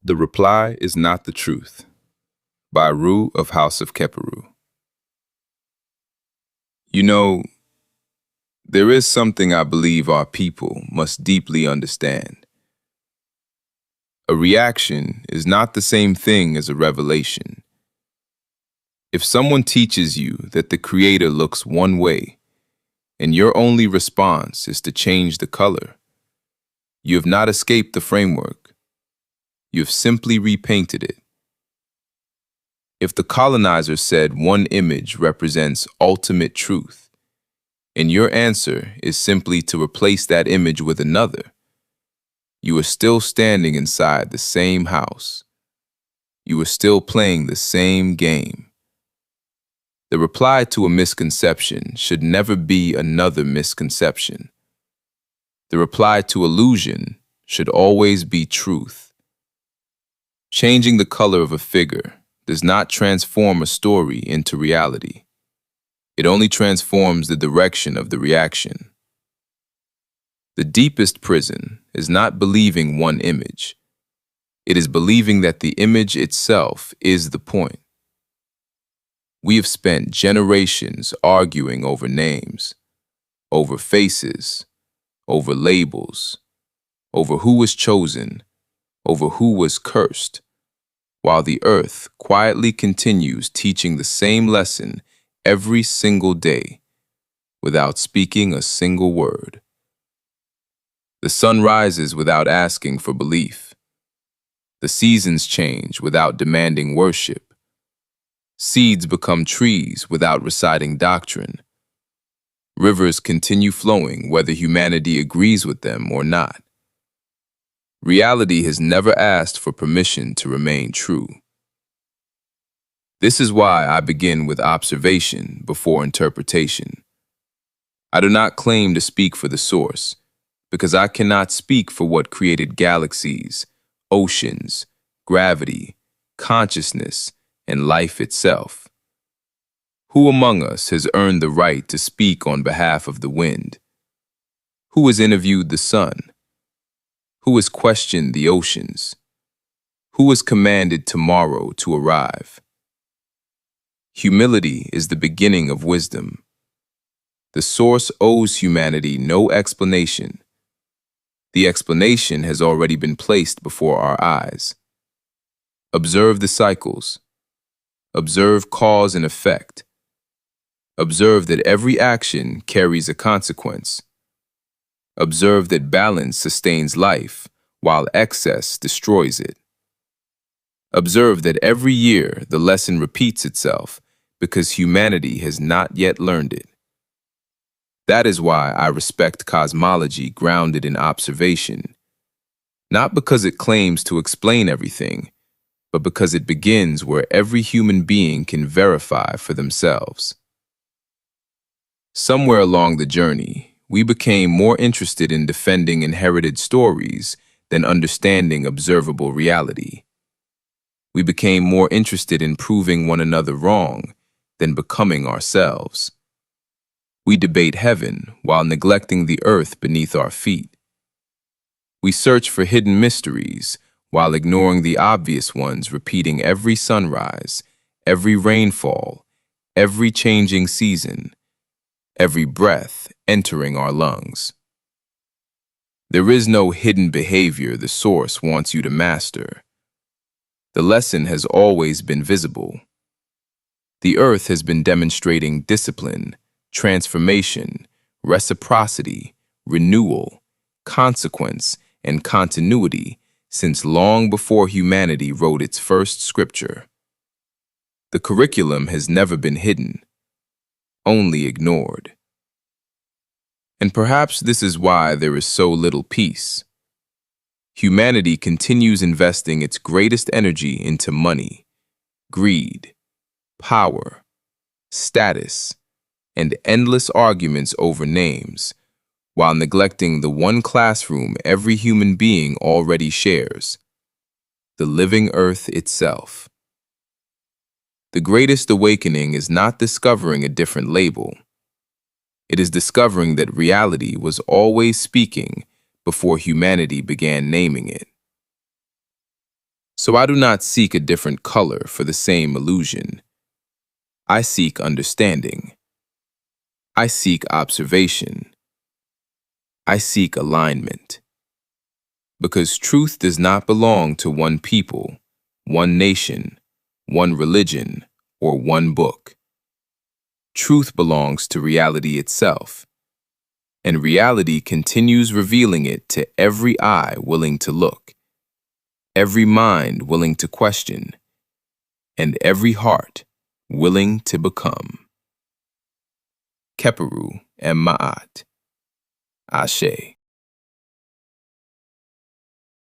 The Reply is Not the Truth by Ru of House of Keperu. You know, there is something I believe our people must deeply understand. A reaction is not the same thing as a revelation. If someone teaches you that the Creator looks one way, and your only response is to change the color, you have not escaped the framework. You have simply repainted it. If the colonizer said one image represents ultimate truth, and your answer is simply to replace that image with another, you are still standing inside the same house. You are still playing the same game. The reply to a misconception should never be another misconception. The reply to illusion should always be truth. Changing the color of a figure does not transform a story into reality. It only transforms the direction of the reaction. The deepest prison is not believing one image. It is believing that the image itself is the point. We have spent generations arguing over names, over faces, over labels, over who was chosen, over who was cursed, while the earth quietly continues teaching the same lesson every single day without speaking a single word. The sun rises without asking for belief. The seasons change without demanding worship. Seeds become trees without reciting doctrine. Rivers continue flowing whether humanity agrees with them or not. Reality has never asked for permission to remain true. This is why I begin with observation before interpretation. I do not claim to speak for the source, because I cannot speak for what created galaxies, oceans, gravity, consciousness, and life itself. Who among us has earned the right to speak on behalf of the wind? Who has interviewed the sun? Who has questioned the oceans? Who has commanded tomorrow to arrive? Humility is the beginning of wisdom. The source owes humanity no explanation. The explanation has already been placed before our eyes. Observe the cycles. Observe cause and effect. Observe that every action carries a consequence. Observe that balance sustains life, while excess destroys it. Observe that every year the lesson repeats itself, because humanity has not yet learned it. That is why I respect cosmology grounded in observation, not because it claims to explain everything, but because it begins where every human being can verify for themselves. Somewhere along the journey, we became more interested in defending inherited stories than understanding observable reality. We became more interested in proving one another wrong than becoming ourselves. We debate heaven while neglecting the earth beneath our feet. We search for hidden mysteries while ignoring the obvious ones, repeating every sunrise, every rainfall, every changing season, every breath entering our lungs. There is no hidden behavior the source wants you to master. The lesson has always been visible. The earth has been demonstrating discipline, transformation, reciprocity, renewal, consequence, and continuity since long before humanity wrote its first scripture. The curriculum has never been hidden, only ignored. And perhaps this is why there is so little peace. Humanity continues investing its greatest energy into money, greed, power, status, and endless arguments over names, while neglecting the one classroom every human being already shares: the living earth itself. The greatest awakening is not discovering a different label. It is discovering that reality was always speaking before humanity began naming it. So I do not seek a different color for the same illusion. I seek understanding. I seek observation. I seek alignment. Because truth does not belong to one people, one nation, one religion, or one book. Truth belongs to reality itself, and reality continues revealing it to every eye willing to look, every mind willing to question, and every heart willing to become. Keperu and Ma'at. Ashe.